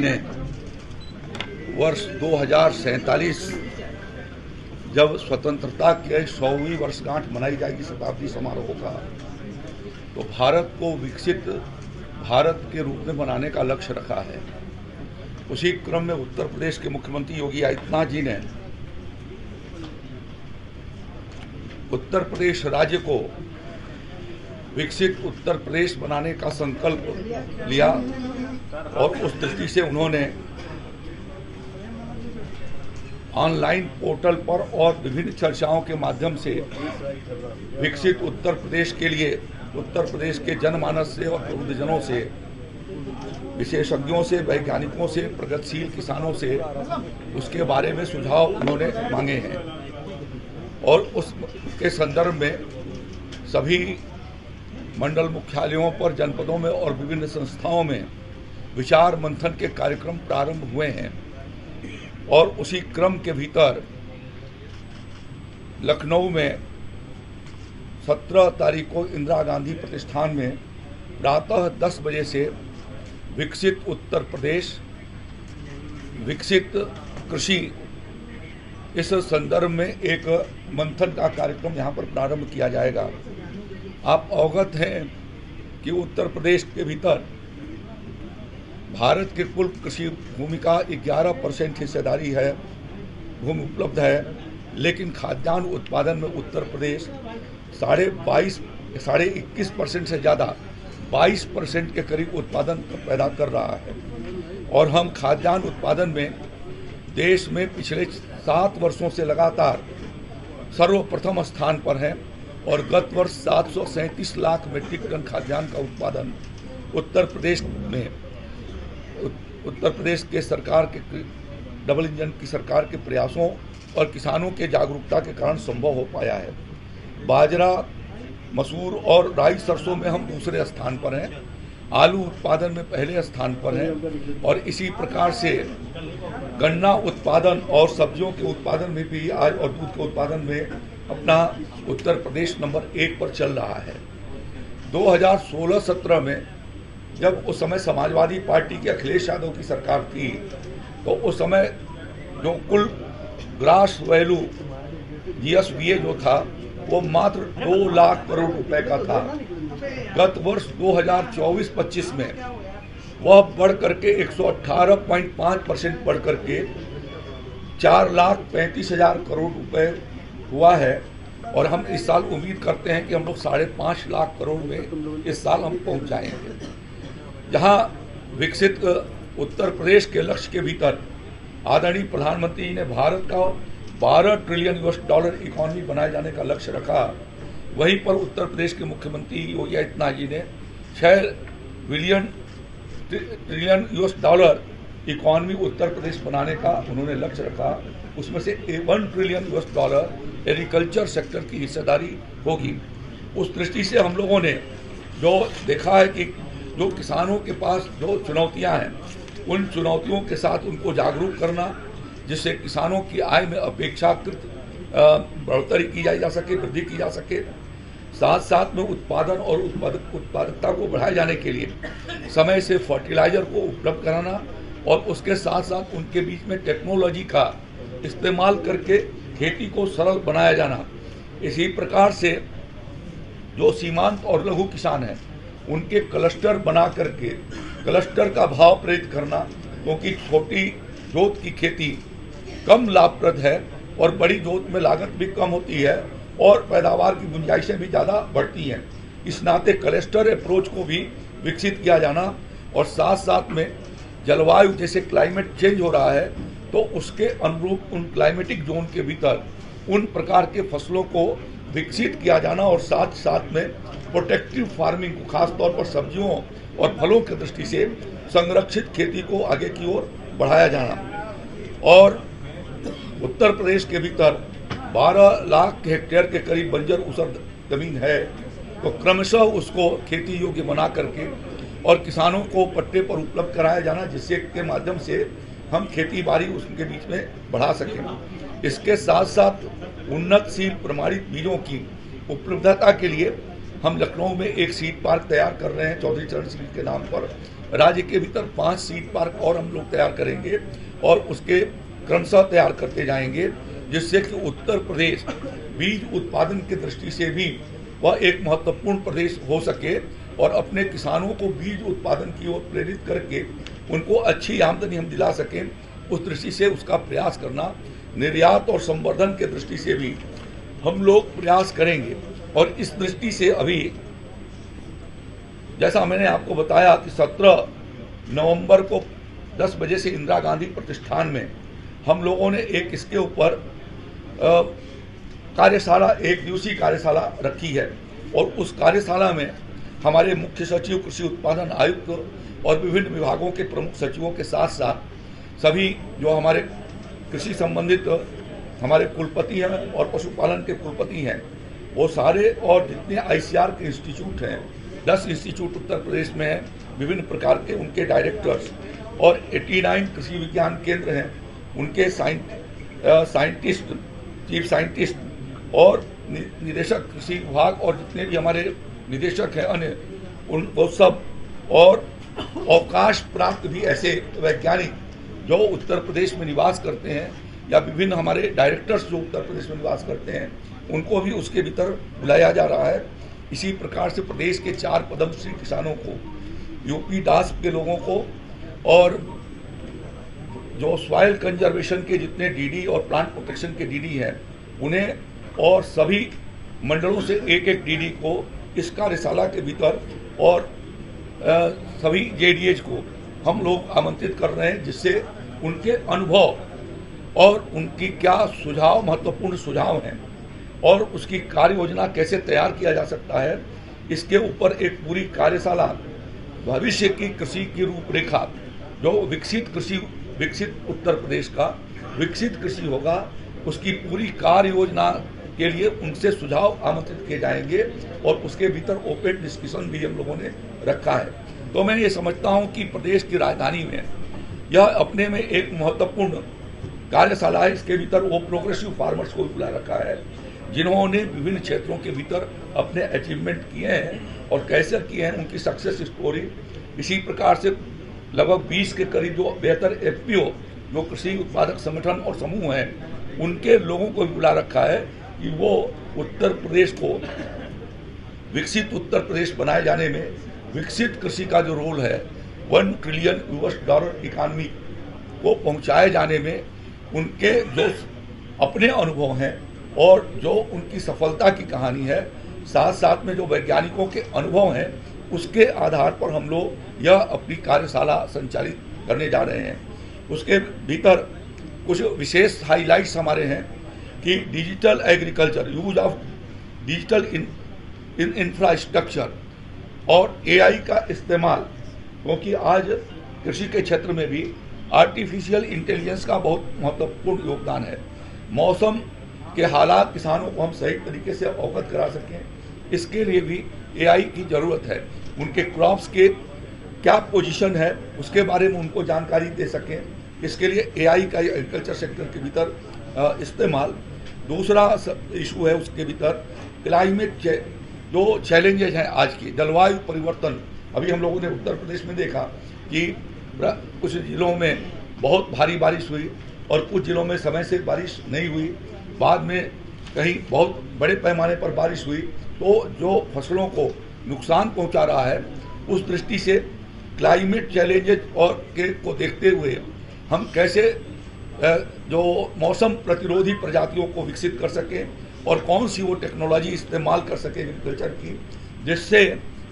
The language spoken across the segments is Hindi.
ने वर्ष 2047 जब स्वतंत्रता के 100वीं वर्षगांठ मनाई जाएगी शताब्दी समारोह का, तो भारत को विकसित भारत के रूप में बनाने का लक्ष्य रखा है। उसी क्रम में उत्तर प्रदेश के मुख्यमंत्री योगी आदित्यनाथ जी ने उत्तर प्रदेश राज्य को विकसित उत्तर प्रदेश बनाने का संकल्प लिया और उस दृष्टि से उन्होंने ऑनलाइन पोर्टल पर और विभिन्न चर्चाओं के माध्यम से विकसित उत्तर प्रदेश के लिए उत्तर प्रदेश के जनमानस से और प्रबुद्धजनों से, विशेषज्ञों से, वैज्ञानिकों से, प्रगतिशील किसानों से उसके बारे में सुझाव उन्होंने मांगे हैं और उसके संदर्भ में सभी मंडल मुख्यालयों पर, जनपदों में और विभिन्न संस्थाओं में विचार मंथन के कार्यक्रम प्रारंभ हुए हैं। और उसी क्रम के भीतर लखनऊ में 17 तारीख को इंदिरा गांधी प्रतिष्ठान में प्रातः 10 बजे से विकसित उत्तर प्रदेश, विकसित कृषि, इस संदर्भ में एक मंथन का कार्यक्रम यहाँ पर प्रारंभ किया जाएगा। आप अवगत हैं कि उत्तर प्रदेश के भीतर भारत के कुल कृषि भूमि का 11% हिस्सेदारी है, भूमि उपलब्ध है, लेकिन खाद्यान्न उत्पादन में उत्तर प्रदेश 21% से ज़्यादा 22% के करीब उत्पादन पैदा कर रहा है। और हम खाद्यान्न उत्पादन में देश में पिछले 7 वर्षों से लगातार सर्वप्रथम स्थान पर हैं और गत वर्ष 737 लाख मीट्रिक टन खाद्यान्न का उत्पादन उत्तर प्रदेश के सरकार के डबल इंजन की सरकार के प्रयासों और किसानों के जागरूकता के कारण संभव हो पाया है। बाजरा, मसूर और राई, सरसों में हम दूसरे स्थान पर हैं, आलू उत्पादन में पहले स्थान पर हैं और इसी प्रकार से गन्ना उत्पादन और सब्जियों के उत्पादन में भी आज और दूध के उत्पादन में अपना उत्तर प्रदेश नंबर 1 पर चल रहा है। 2016-17 में जब उस समय समाजवादी पार्टी के अखिलेश यादव की सरकार थी, तो उस समय जो कुल ग्रास वैल्यू GSVA जो था वो मात्र 2 लाख करोड़ रुपए का था। गत वर्ष 2024-25 में वह बढ़ करके 118.5% बढ़ करके 4,35,000 करोड़ रुपए हुआ है और हम इस साल उम्मीद करते हैं कि हम लोग 5.5 लाख करोड़ में इस साल हम पहुंच जाएंगे। जहां विकसित उत्तर प्रदेश के लक्ष्य के भीतर आदरणीय प्रधानमंत्री जी ने भारत का $12 ट्रिलियन इकोनॉमी बनाए जाने का लक्ष्य रखा, वहीं पर उत्तर प्रदेश के मुख्यमंत्री योगी आदित्यनाथ जी ने $6 ट्रिलियन इकोनॉमी उत्तर प्रदेश बनाने का उन्होंने लक्ष्य रखा। उसमें से $1 ट्रिलियन एग्रीकल्चर सेक्टर की हिस्सेदारी होगी। उस दृष्टि से हम लोगों ने जो देखा है कि जो किसानों के पास जो चुनौतियां हैं, उन चुनौतियों के साथ उनको जागरूक करना, जिससे किसानों की आय में अपेक्षाकृत बढ़ोतरी की जा सके, वृद्धि की जा सके, साथ साथ में उत्पादन और उत्पादकता को बढ़ाए जाने के लिए समय से फर्टिलाइजर को उपलब्ध कराना और उसके साथ साथ उनके बीच में टेक्नोलॉजी का इस्तेमाल करके खेती को सरल बनाया जाना। इसी प्रकार से जो सीमांत और लघु किसान हैं उनके क्लस्टर बना करके क्लस्टर का भाव प्रेरित करना, क्योंकि छोटी जोत की खेती कम लाभप्रद है और बड़ी जोत में लागत भी कम होती है और पैदावार की गुंजाइशें भी ज़्यादा बढ़ती हैं। इस नाते क्लस्टर अप्रोच को भी विकसित किया जाना और साथ साथ में जलवायु, जैसे क्लाइमेट चेंज हो रहा है तो उसके अनुरूप उन क्लाइमेटिक जोन के भीतर उन प्रकार के फसलों को विकसित किया जाना और साथ साथ में प्रोटेक्टिव फार्मिंग को, खासतौर पर सब्जियों और फलों की दृष्टि से संरक्षित खेती को आगे की ओर बढ़ाया जाना। और उत्तर प्रदेश के भीतर 12 लाख हेक्टेयर के करीब बंजर ऊसर जमीन है, तो क्रमशः उसको खेती योग्य बना करके और किसानों को पट्टे पर उपलब्ध कराया जाना, जिससे के माध्यम से हम खेती बाड़ी उसके बीच में बढ़ा सकें। इसके साथ साथ उन्नतशील प्रमाणित बीजों की उपलब्धता के लिए हम लखनऊ में एक सीड पार्क तैयार कर रहे हैं चौधरी चरण सिंह के नाम पर, राज्य के भीतर 5 सीड पार्क और हम लोग तैयार करेंगे और उसके क्रमशः तैयार करते जाएंगे, जिससे कि उत्तर प्रदेश बीज उत्पादन की दृष्टि से भी वह एक महत्वपूर्ण प्रदेश हो सके और अपने किसानों को बीज उत्पादन की ओर प्रेरित करके उनको अच्छी आमदनी हम दिला सकें। उस दृष्टि से उसका प्रयास करना, निर्यात और संवर्धन के दृष्टि से भी हम लोग प्रयास करेंगे। और इस दृष्टि से अभी जैसा मैंने आपको बताया कि 17 नवंबर को 10 बजे से इंदिरा गांधी प्रतिष्ठान में हम लोगों ने एक इसके ऊपर कार्यशाला, 1 दिवसीय कार्यशाला रखी है और उस कार्यशाला में हमारे मुख्य सचिव, कृषि उत्पादन आयुक्त और विभिन्न विभागों के प्रमुख सचिवों के साथ साथ सभी जो हमारे कृषि संबंधित हमारे कुलपति हैं और पशुपालन के कुलपति हैं, वो सारे और जितने आईसीआर के इंस्टीट्यूट हैं, 10 इंस्टीट्यूट उत्तर प्रदेश में हैं, विभिन्न प्रकार के उनके डायरेक्टर्स और 89 कृषि विज्ञान केंद्र हैं, उनके साइंटिस्ट, चीफ साइंटिस्ट और निदेशक कृषि विभाग और जितने भी हमारे निदेशक हैं अन्य, उन वो सब और अवकाश प्राप्त भी ऐसे वैज्ञानिक जो उत्तर प्रदेश में निवास करते हैं या विभिन्न हमारे डायरेक्टर्स जो उत्तर प्रदेश में निवास करते हैं, उनको भी उसके भीतर बुलाया जा रहा है। इसी प्रकार से प्रदेश के 4 पद्मश्री किसानों को, यूपी डास के लोगों को और जो सॉइल कंजर्वेशन के जितने डीडी और प्लांट प्रोटेक्शन के डीडी हैं उन्हें और सभी मंडलों से 1-1 डीडी को इस कार्यशाला के भीतर और सभी जेडीएच को हम लोग आमंत्रित कर रहे हैं, जिससे उनके अनुभव और उनकी क्या सुझाव, महत्वपूर्ण सुझाव हैं और उसकी कार्य योजना कैसे तैयार किया जा सकता है, इसके ऊपर एक पूरी कार्यशाला, भविष्य की कृषि की रूपरेखा, जो विकसित उत्तर प्रदेश का विकसित कृषि होगा, उसकी पूरी कार्य योजना के लिए उनसे सुझाव आमंत्रित किए जाएंगे और उसके भीतर ओपन डिस्कशन भी हम लोगों ने रखा है। तो मैं ये समझता हूँ कि प्रदेश की राजधानी में यह अपने में एक महत्वपूर्ण कार्यशाला है। इसके भीतर वो प्रोग्रेसिव फार्मर्स को भी बुला रखा है, जिन्होंने विभिन्न क्षेत्रों के भीतर अपने अचीवमेंट किए हैं और कैसे किए हैं, उनकी सक्सेस स्टोरी। इसी प्रकार से लगभग 20 के करीब जो बेहतर एफपीओ, जो कृषि उत्पादक संगठन और समूह हैं, उनके लोगों को भी बुला रखा है कि वो उत्तर प्रदेश को विकसित उत्तर प्रदेश बनाए जाने में विकसित कृषि का जो रोल है, $1 ट्रिलियन इकानमी को पहुंचाए जाने में उनके जो अपने अनुभव हैं और जो उनकी सफलता की कहानी है, साथ साथ में जो वैज्ञानिकों के अनुभव हैं, उसके आधार पर हम लोग यह अपनी कार्यशाला संचालित करने जा रहे हैं। उसके भीतर कुछ विशेष हाइलाइट्स हमारे हैं कि digital agriculture, use of digital in infrastructure और एआई का इस्तेमाल, क्योंकि आज कृषि के क्षेत्र में भी आर्टिफिशियल इंटेलिजेंस का बहुत महत्वपूर्ण योगदान है। मौसम के हालात किसानों को हम सही तरीके से अवगत करा सकें, इसके लिए भी एआई की ज़रूरत है। उनके क्रॉप्स के क्या पोजीशन है उसके बारे में उनको जानकारी दे सकें, इसके लिए एआई का एग्रीकल्चर सेक्टर के भीतर इस्तेमाल। दूसरा इशू है उसके भीतर क्लाइमेट जो चैलेंजेज हैं आज की, जलवायु परिवर्तन। अभी हम लोगों ने उत्तर प्रदेश में देखा कि कुछ जिलों में बहुत भारी बारिश हुई और कुछ जिलों में समय से बारिश नहीं हुई, बाद में कहीं बहुत बड़े पैमाने पर बारिश हुई, तो जो फसलों को नुकसान पहुंचा रहा है, उस दृष्टि से क्लाइमेट चैलेंजेज और को देखते हुए हम कैसे जो मौसम प्रतिरोधी प्रजातियों को विकसित कर सकें और कौन सी वो टेक्नोलॉजी इस्तेमाल कर सके एग्रीकल्चर की, जिससे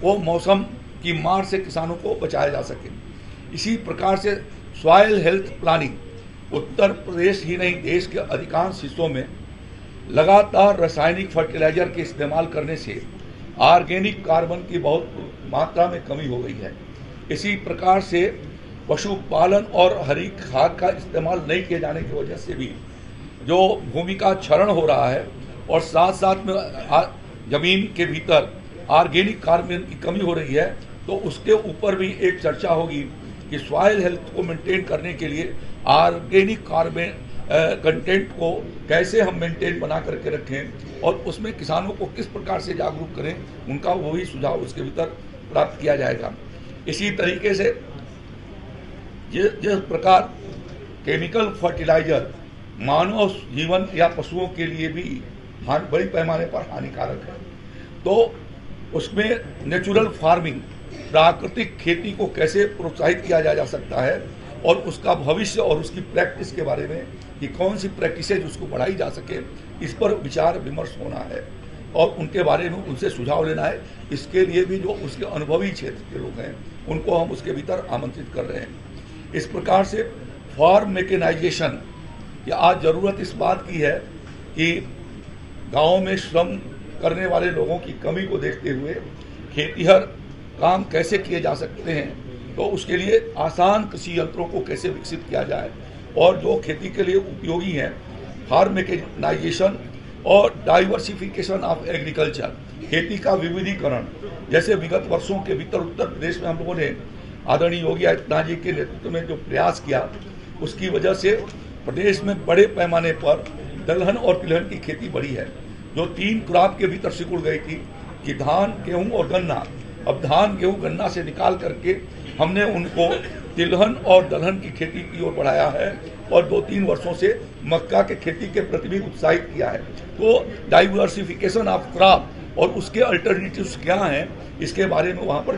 वो मौसम की मार से किसानों को बचाया जा सके। इसी प्रकार से soil health planning, Uttar Pradesh ही नहीं देश के अधिकांश हिस्सों में लगातार रासायनिक फर्टिलाइजर के इस्तेमाल करने से ऑर्गेनिक कार्बन की बहुत मात्रा में कमी हो गई है। इसी प्रकार से पशुपालन और हरी खाद का इस्तेमाल नहीं किए जाने की वजह से भी जो भूमि का क्षरण हो रहा है और साथ साथ में जमीन के भीतर ऑर्गेनिक कार्बन की कमी हो रही है, तो उसके ऊपर भी एक चर्चा होगी कि सॉइल हेल्थ को मेंटेन करने के लिए ऑर्गेनिक कार्बन कंटेंट को कैसे हम मेंटेन बना करके रखें और उसमें किसानों को किस प्रकार से जागरूक करें, उनका वही सुझाव उसके भीतर प्राप्त किया जाएगा। इसी तरीके से जिस प्रकार केमिकल फर्टिलाइजर मानव जीवन या पशुओं के लिए भी बड़ी पैमाने पर हानिकारक है, तो उसमें नेचुरल फार्मिंग, प्राकृतिक खेती को कैसे प्रोत्साहित किया जा सकता है और उसका भविष्य और उसकी प्रैक्टिस के बारे में कि कौन सी प्रैक्टिसेज उसको बढ़ाई जा सके, इस पर विचार विमर्श होना है और उनके बारे में उनसे सुझाव लेना है। इसके लिए भी जो उसके अनुभवी क्षेत्र के लोग हैं उनको हम उसके भीतर आमंत्रित कर रहे हैं। इस प्रकार से फार्म मैकेनाइजेशन की आज ज़रूरत इस बात की है कि गाँव में श्रम करने वाले लोगों की कमी को देखते हुए खेतीहर काम कैसे किए जा सकते हैं, तो उसके लिए आसान कृषि यंत्रों को कैसे विकसित किया जाए और जो खेती के लिए उपयोगी हैं, फार्म मैकेनाइजेशन और डाइवर्सिफिकेशन ऑफ एग्रीकल्चर, खेती का विविधीकरण, जैसे विगत वर्षों के भीतर उत्तर प्रदेश में हम लोगों ने आदरणीय योगी आदित्यनाथ जी के नेतृत्व में जो प्रयास किया, उसकी वजह से प्रदेश में बड़े पैमाने पर दलहन और तिलहन की खेती बढ़ी है। जो 3 क्रॉप के भीतर सिकुड़ गई थी कि धान, गेहूं और गन्ना, अब धान, गेहूं, गन्ना से निकाल करके हमने उनको तिलहन और दलहन की खेती की ओर बढ़ाया है और 2-3 वर्षों से मक्का के खेती के प्रति भी उत्साहित किया है। तो डाइवर्सिफिकेशन ऑफ क्रॉप और उसके अल्टरनेटिव्स क्या हैं, इसके बारे में वहाँ पर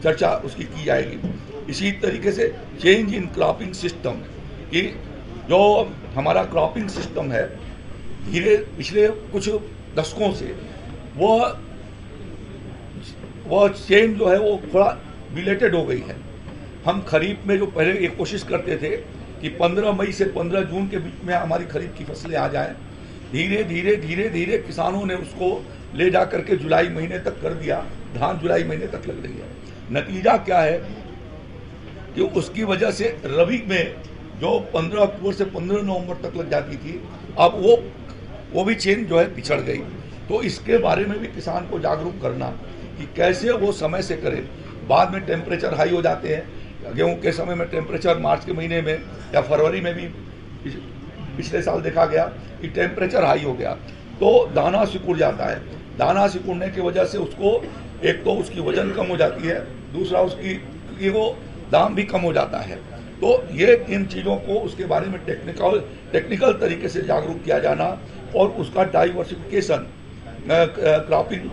चर्चा उसकी की जाएगी। इसी तरीके से चेंज इन क्रॉपिंग सिस्टम, कि जो हमारा क्रॉपिंग सिस्टम है पिछले कुछ दशकों से वह चेंज जो है वो थोड़ा रिलेटेड हो गई है। हम खरीफ में जो पहले ये कोशिश करते थे कि 15 मई से 15 जून के बीच में हमारी खरीफ की फसलें आ जाएं, धीरे धीरे किसानों ने उसको ले जा करके जुलाई महीने तक कर दिया। धान जुलाई महीने तक लग रही है। नतीजा क्या है कि उसकी वजह से रबी में जो 15 अक्टूबर से 15 नवंबर तक लग जाती थी, अब वो भी चेन जो है पिछड़ गई। तो इसके बारे में भी किसान को जागरूक करना कि कैसे वो समय से करे। बाद में टेम्परेचर हाई हो जाते हैं। गेहूं के समय में टेम्परेचर मार्च के महीने में या फरवरी में भी पिछले साल देखा गया कि टेम्परेचर हाई हो गया तो दाना सिकुड़ जाता है। दाना सिकुड़ने की वजह से उसको एक तो उसकी वजन कम हो जाती है, दूसरा उसकी वो दाम भी कम हो जाता है। तो ये इन चीज़ों को उसके बारे में टेक्निकल तरीके से जागरूक किया जाना और उसका डाइवर्सिफिकेशन, क्रॉपिंग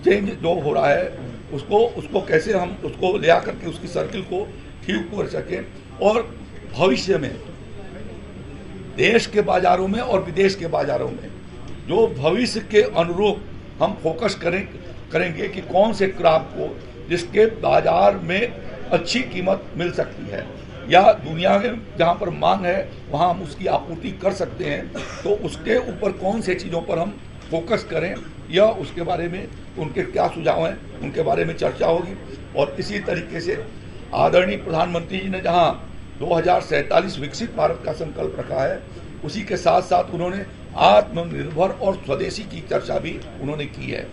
चेंज जो हो रहा है उसको कैसे हम उसको ले आकर के उसकी सर्किल को ठीक कर सकें और भविष्य में देश के बाजारों में और विदेश के बाजारों में जो भविष्य के अनुरूप हम फोकस करेंगे कि कौन से क्रॉप को जिसके बाजार में अच्छी कीमत मिल सकती है या दुनिया में जहाँ पर मांग है वहाँ हम उसकी आपूर्ति कर सकते हैं, तो उसके ऊपर कौन से चीज़ों पर हम फोकस करें या उसके बारे में उनके क्या सुझाव हैं उनके बारे में चर्चा होगी। और इसी तरीके से आदरणीय प्रधानमंत्री जी ने जहाँ 2047 विकसित भारत का संकल्प रखा है, उसी के साथ साथ उन्होंने आत्मनिर्भर और स्वदेशी की चर्चा भी उन्होंने की है।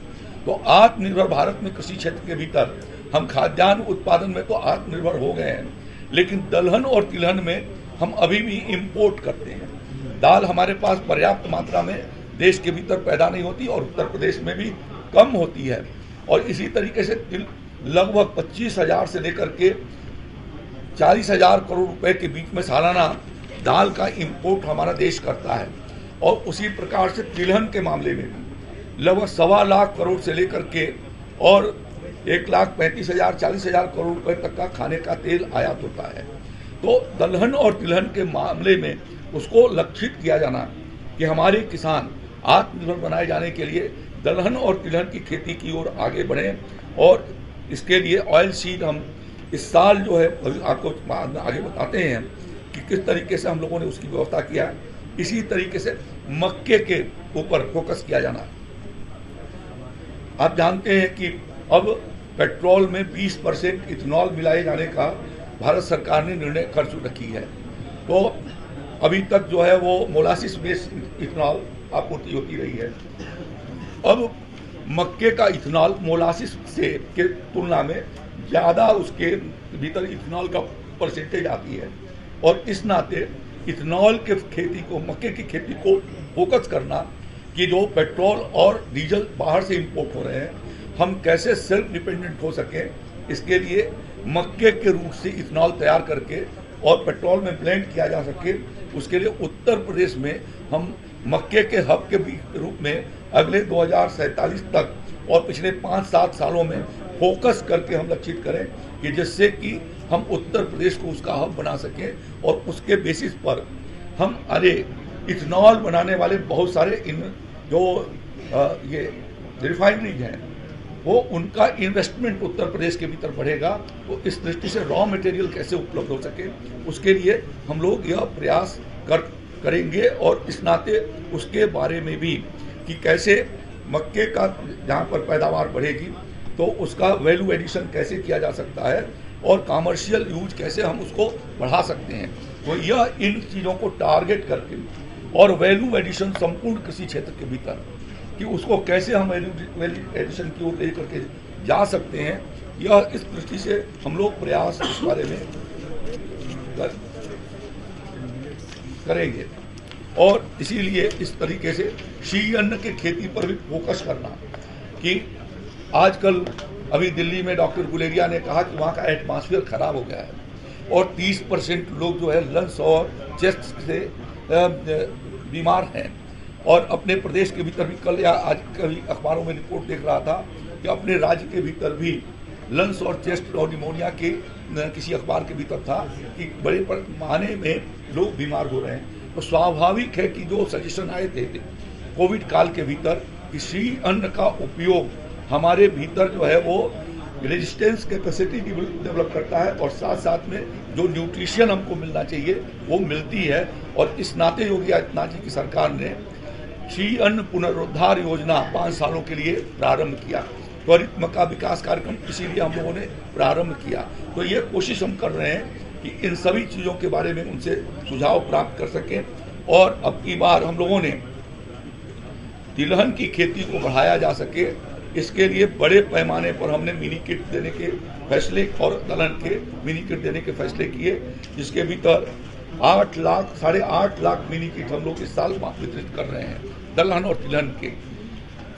तो आत्मनिर्भर भारत में कृषि क्षेत्र के भीतर हम खाद्यान्न उत्पादन में तो आत्मनिर्भर हो गए हैं, लेकिन दलहन और तिलहन में हम अभी भी इंपोर्ट करते हैं। दाल हमारे पास पर्याप्त मात्रा में देश के भीतर पैदा नहीं होती और उत्तर प्रदेश में भी कम होती है। और इसी तरीके से लगभग 25,000 से लेकर के 40,000 करोड़ रुपए के बीच में सालाना दाल का इंपोर्ट हमारा देश करता है। और उसी प्रकार से तिलहन के मामले में भी लगभग 1.25 लाख करोड़ से लेकर के और 1,35,000 40,000 करोड़ रुपए तक का खाने का तेल आयात होता है। तो दलहन और तिलहन के मामले में उसको लक्षित किया जाना कि हमारे किसान आत्मनिर्भर बनाए जाने के लिए दलहन और तिलहन की खेती की ओर आगे बढ़ें। और इसके लिए ऑयल सीड हम इस साल जो है आपको आगे बताते हैं कि किस तरीके से हम लोगों ने उसकी व्यवस्था किया। इसी तरीके से मक्के के ऊपर फोकस किया जाना। आप जानते हैं कि अब पेट्रोल में 20% इथेनॉल मिलाए जाने का भारत सरकार ने निर्णय कर रखी है। तो अभी तक जो है वो मोलासिस बेस्ड इथेनॉल आपूर्ति होती रही है। अब मक्के का इथेनॉल मोलासिस से के तुलना में ज़्यादा उसके भीतर इथेनॉल का परसेंटेज आती है और इस नाते इथेनॉल के खेती को, मक्के की खेती को फोकस करना कि जो पेट्रोल और डीजल बाहर से इंपोर्ट हो रहे हैं हम कैसे सेल्फ डिपेंडेंट हो सकें, इसके लिए मक्के के रूप से इथेनॉल तैयार करके और पेट्रोल में ब्लेंड किया जा सके, उसके लिए उत्तर प्रदेश में हम मक्के के हब के रूप में अगले 2047 तक और पिछले 5-7 सालों में फोकस करके हम लक्षित करें कि जिससे कि हम उत्तर प्रदेश को उसका हब बना सकें और उसके बेसिस पर हम इथेनॉल बनाने वाले बहुत सारे ये रिफाइनरीज हैं वो उनका इन्वेस्टमेंट उत्तर प्रदेश के भीतर बढ़ेगा। तो इस दृष्टि से रॉ मटेरियल कैसे उपलब्ध हो सके उसके लिए हम लोग यह प्रयास करेंगे और इस नाते उसके बारे में भी कि कैसे मक्के का जहाँ पर पैदावार बढ़ेगी तो उसका वैल्यू एडिशन कैसे किया जा सकता है और कमर्शियल यूज कैसे हम उसको बढ़ा सकते हैं। तो यह इन चीज़ों को टारगेट करके और वैल्यू एडिशन संपूर्ण कृषि क्षेत्र के भीतर कि उसको कैसे हम वैल्यू एडिशन की ओर ले करके जा सकते हैं, यह इस दृष्टि से हम लोग प्रयास इस बारे में करेंगे। और इसीलिए इस तरीके से शी अन्न के खेती पर भी फोकस करना कि आजकल अभी दिल्ली में डॉक्टर गुलेरिया ने कहा कि वहाँ का एटमॉस्फेयर खराब हो गया है और 30% लोग जो है लंग्स और चेस्ट से बीमार हैं। और अपने प्रदेश के भीतर भी कल या आज कभी अखबारों में रिपोर्ट देख रहा था कि अपने राज्य के भीतर भी लंग्स और चेस्ट और निमोनिया के किसी अखबार के भीतर था कि बड़े पैमाने में लोग बीमार हो रहे हैं। तो स्वाभाविक है कि जो सजेशन आए थे कोविड काल के भीतर कि शी अन्न का उपयोग हमारे भीतर जो है वो रेजिस्टेंस कैपेसिटी डेवलप करता है और साथ साथ में जो न्यूट्रिशन हमको मिलना चाहिए वो मिलती है। और इस नाते योगी आदित्यनाथ जी की सरकार ने शी अन्न पुनरुद्धार योजना 5 सालों के लिए प्रारंभ किया। त्वरित मक्का विकास कार्यक्रम इसीलिए हम लोगों ने प्रारंभ किया। तो ये कोशिश हम कर रहे हैं कि इन सभी चीज़ों के बारे में उनसे सुझाव प्राप्त कर सकें। और अब की बार हम लोगों ने तिलहन की खेती को बढ़ाया जा सके, इसके लिए बड़े पैमाने पर हमने मिनी किट देने के फैसले और दलहन के मिनी किट देने के फैसले किए, जिसके भीतर 8 लाख मिनी किट हम लोग इस साल वितरित कर रहे हैं दलहन और तिलहन के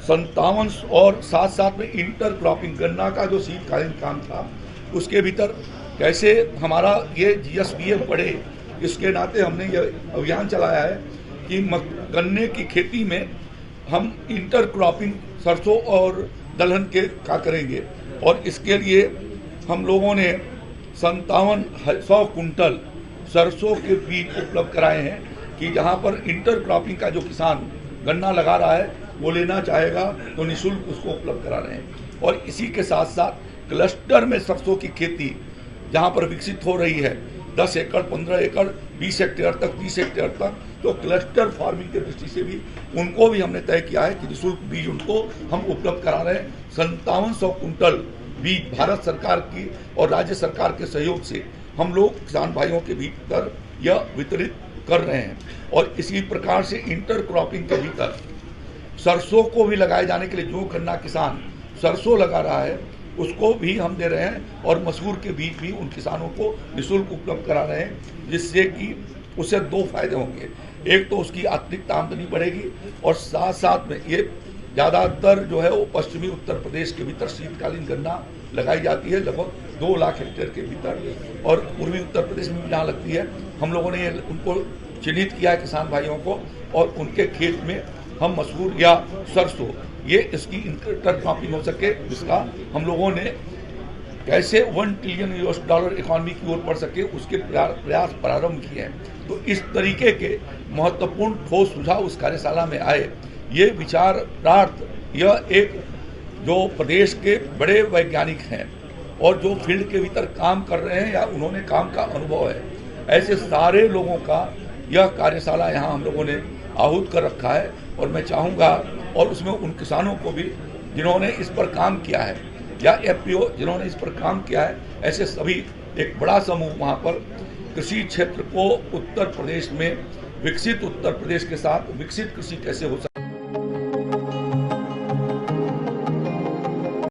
57। और साथ साथ में इंटर क्रॉपिंग गन्ना का जो शीतकालीन काम था उसके भीतर कैसे हमारा ये GSPF बढ़े, इसके नाते हमने ये अभियान चलाया है कि गन्ने की खेती में हम इंटर क्रॉपिंग सरसों और दलहन के का करेंगे। और इसके लिए हम लोगों ने 5700 कुंटल सरसों के बीज उपलब्ध कराए हैं कि जहां पर इंटर क्रॉपिंग का जो किसान गन्ना लगा रहा है वो लेना चाहेगा तो निःशुल्क उसको उपलब्ध करा रहे हैं। और इसी के साथ साथ क्लस्टर में सरसों की खेती जहां पर विकसित हो रही है 10 एकड़ 15 एकड़ 20 हेक्टेयर तक 30 हेक्टेयर तक, तो क्लस्टर फार्मिंग के दृष्टि से भी उनको भी हमने तय किया है कि निःशुल्क बीज उनको हम उपलब्ध करा रहे हैं। 5700 कुंटल बीज भारत सरकार की और राज्य सरकार के सहयोग से हम लोग किसान भाइयों के भीतर यह वितरित कर रहे हैं। और इसी प्रकार से इंटर क्रॉपिंग के भीतर सरसों को भी लगाए जाने के लिए जो गन्ना किसान सरसों लगा रहा है उसको भी हम दे रहे हैं और मसूर के बीज भी उन किसानों को निःशुल्क उपलब्ध करा रहे हैं, जिससे कि उससे 2 फायदे होंगे। एक तो उसकी अतिरिक्त आमदनी बढ़ेगी और साथ साथ में ये ज़्यादातर जो है वो पश्चिमी उत्तर प्रदेश के भीतर शीतकालीन गन्ना लगाई जाती है लगभग 2 लाख हेक्टेयर के भीतर, और पूर्वी उत्तर प्रदेश में भी जहाँ लगती है हम लोगों ने उनको चिन्हित किया है किसान भाइयों को, और उनके खेत में हम मसूर या सरसों ये इसकी इंटर क्रॉपिंग हो सके, जिसका हम लोगों ने कैसे $1 ट्रिलियन इकोनॉमी की ओर बढ़ सके उसके प्रयास प्रारंभ किए हैं। तो इस तरीके के महत्वपूर्ण ठोस सुझाव उस कार्यशाला में आए। ये विचारार्थ यह एक जो प्रदेश के बड़े वैज्ञानिक हैं और जो फील्ड के भीतर काम कर रहे हैं या उन्होंने काम का अनुभव है, ऐसे सारे लोगों का यह कार्यशाला यहाँ हम लोगों ने आहूत कर रखा है। और मैं चाहूँगा और उसमें उन किसानों को भी जिन्होंने इस पर काम किया है या FPO जिन्होंने इस पर काम किया है, ऐसे सभी एक बड़ा समूह वहाँ पर कृषि क्षेत्र को उत्तर प्रदेश में विकसित उत्तर प्रदेश के साथ विकसित कृषि कैसे हो